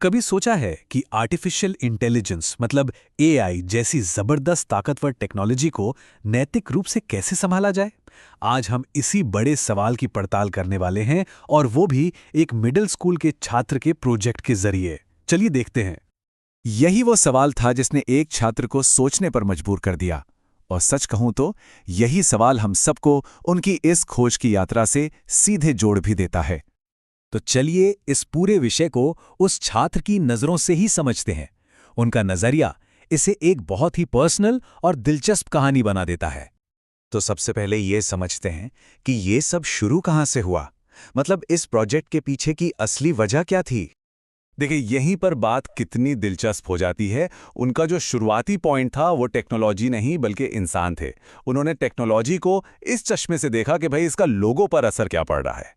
कभी सोचा है कि आर्टिफिशियल इंटेलिजेंस मतलब एआई जैसी जबरदस्त ताकतवर टेक्नोलॉजी को नैतिक रूप से कैसे संभाला जाए? आज हम इसी बड़े सवाल की पड़ताल करने वाले हैं और वो भी एक मिडिल स्कूल के छात्र के प्रोजेक्ट के जरिए। चलिए देखते हैं। यही वो सवाल था जिसने एक छात्र को सोचने पर मजबूर कर दिया। और सच कहूं तो यही सवाल हम सबको उनकी इस खोज की यात्रा से सीधे जोड़ भी देता है। तो चलिए इस पूरे विषय को उस छात्र की नज़रों से ही समझते हैं। उनका नज़रिया इसे एक बहुत ही पर्सनल और दिलचस्प कहानी बना देता है। तो सबसे पहले ये समझते हैं कि ये सब शुरू कहाँ से हुआ, मतलब इस प्रोजेक्ट के पीछे की असली वजह क्या थी। देखिए, यहीं पर बात कितनी दिलचस्प हो जाती है। उनका जो शुरुआती पॉइंट था वो टेक्नोलॉजी नहीं बल्कि इंसान थे। उन्होंने टेक्नोलॉजी को इस चश्मे से देखा कि भाई इसका लोगों पर असर क्या पड़ रहा है।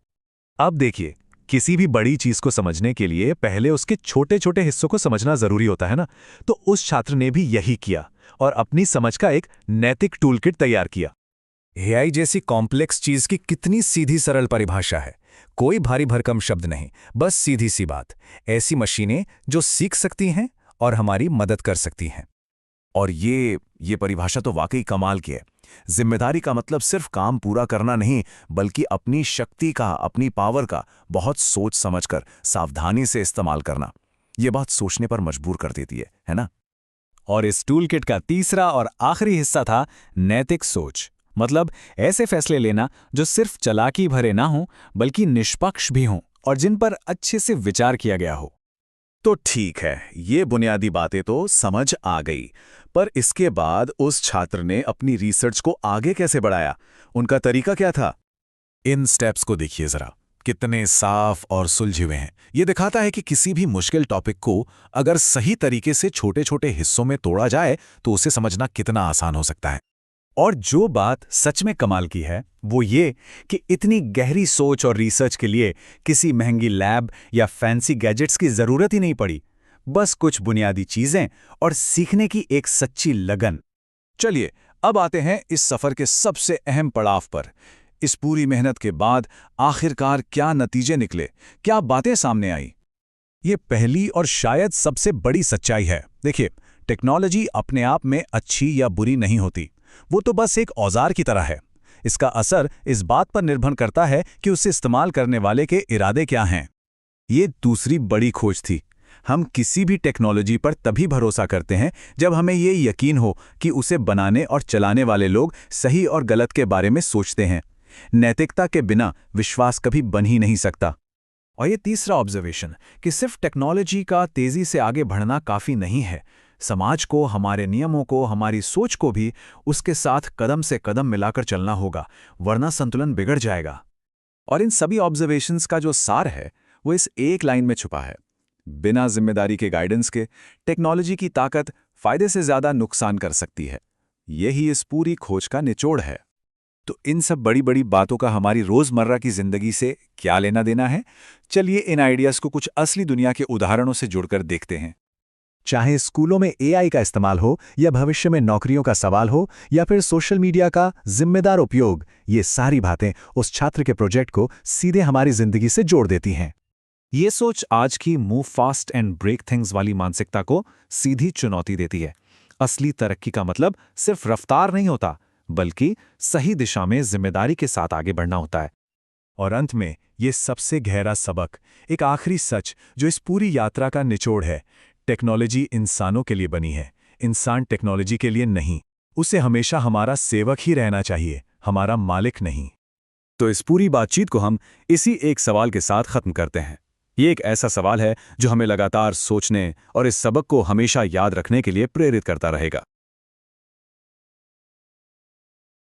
अब देखिए, किसी भी बड़ी चीज को समझने के लिए पहले उसके छोटे छोटे हिस्सों को समझना जरूरी होता है ना। तो उस छात्र ने भी यही किया और अपनी समझ का एक नैतिक टूलकिट तैयार किया। एआई जैसी कॉम्प्लेक्स चीज की कितनी सीधी सरल परिभाषा है। कोई भारी भरकम शब्द नहीं, बस सीधी सी बात। ऐसी मशीनें जो सीख सकती हैं और हमारी मदद कर सकती हैं। और ये परिभाषा तो वाकई कमाल की है। जिम्मेदारी का मतलब सिर्फ काम पूरा करना नहीं, बल्कि अपनी शक्ति का, अपनी पावर का बहुत सोच समझकर सावधानी से इस्तेमाल करना। ये बात सोचने पर मजबूर कर देती है ना। और इस टूलकिट का तीसरा और आखिरी हिस्सा था नैतिक सोच, मतलब ऐसे फैसले लेना जो सिर्फ चालाकी भरे ना हों बल्कि निष्पक्ष भी हों और जिन पर अच्छे से विचार किया गया हो। तो ठीक है, ये बुनियादी बातें तो समझ आ गई, पर इसके बाद उस छात्र ने अपनी रिसर्च को आगे कैसे बढ़ाया? उनका तरीका क्या था? इन स्टेप्स को देखिए जरा, कितने साफ और सुलझे हुए हैं। ये दिखाता है कि किसी भी मुश्किल टॉपिक को अगर सही तरीके से छोटे छोटे हिस्सों में तोड़ा जाए तो उसे समझना कितना आसान हो सकता है। और जो बात सच में कमाल की है वो ये कि इतनी गहरी सोच और रिसर्च के लिए किसी महंगी लैब या फैंसी गैजेट्स की जरूरत ही नहीं पड़ी। बस कुछ बुनियादी चीजें और सीखने की एक सच्ची लगन। चलिए अब आते हैं इस सफर के सबसे अहम पड़ाव पर। इस पूरी मेहनत के बाद आखिरकार क्या नतीजे निकले, क्या बातें सामने आई? ये पहली और शायद सबसे बड़ी सच्चाई है। देखिए, टेक्नोलॉजी अपने आप में अच्छी या बुरी नहीं होती, वो तो बस एक औजार की तरह है। इसका असर इस बात पर निर्भर करता है कि उसे इस्तेमाल करने वाले के इरादे क्या हैं। ये दूसरी बड़ी खोज थी। हम किसी भी टेक्नोलॉजी पर तभी भरोसा करते हैं जब हमें ये यकीन हो कि उसे बनाने और चलाने वाले लोग सही और गलत के बारे में सोचते हैं। नैतिकता के बिना विश्वास कभी बन ही नहीं सकता। और ये तीसरा ऑब्जर्वेशन कि सिर्फ टेक्नोलॉजी का तेजी से आगे बढ़ना काफी नहीं है। समाज को, हमारे नियमों को, हमारी सोच को भी उसके साथ कदम से कदम मिलाकर चलना होगा, वरना संतुलन बिगड़ जाएगा। और इन सभी ऑब्जर्वेशंस का जो सार है वो इस एक लाइन में छुपा है: बिना जिम्मेदारी के गाइडेंस के टेक्नोलॉजी की ताकत फायदे से ज्यादा नुकसान कर सकती है। यही इस पूरी खोज का निचोड़ है। तो इन सब बड़ी बड़ी बातों का हमारी रोजमर्रा की जिंदगी से क्या लेना देना है? चलिए इन आइडियाज को कुछ असली दुनिया के उदाहरणों से जुड़कर देखते हैं। चाहे स्कूलों में एआई का इस्तेमाल हो या भविष्य में नौकरियों का सवाल हो या फिर सोशल मीडिया का जिम्मेदार उपयोग, ये सारी बातें उस छात्र के प्रोजेक्ट को सीधे हमारी जिंदगी से जोड़ देती हैं। ये सोच आज की move fast and break things वाली मानसिकता को सीधी चुनौती देती है। असली तरक्की का मतलब सिर्फ रफ्तार नहीं होता, बल्कि सही दिशा में जिम्मेदारी के साथ आगे बढ़ना होता है। और अंत में ये सबसे गहरा सबक, एक आखिरी सच जो इस पूरी यात्रा का निचोड़ है: टेक्नोलॉजी इंसानों के लिए बनी है, इंसान टेक्नोलॉजी के लिए नहीं। उसे हमेशा हमारा सेवक ही रहना चाहिए, हमारा मालिक नहीं। तो इस पूरी बातचीत को हम इसी एक सवाल के साथ खत्म करते हैं। ये एक ऐसा सवाल है जो हमें लगातार सोचने और इस सबक को हमेशा याद रखने के लिए प्रेरित करता रहेगा।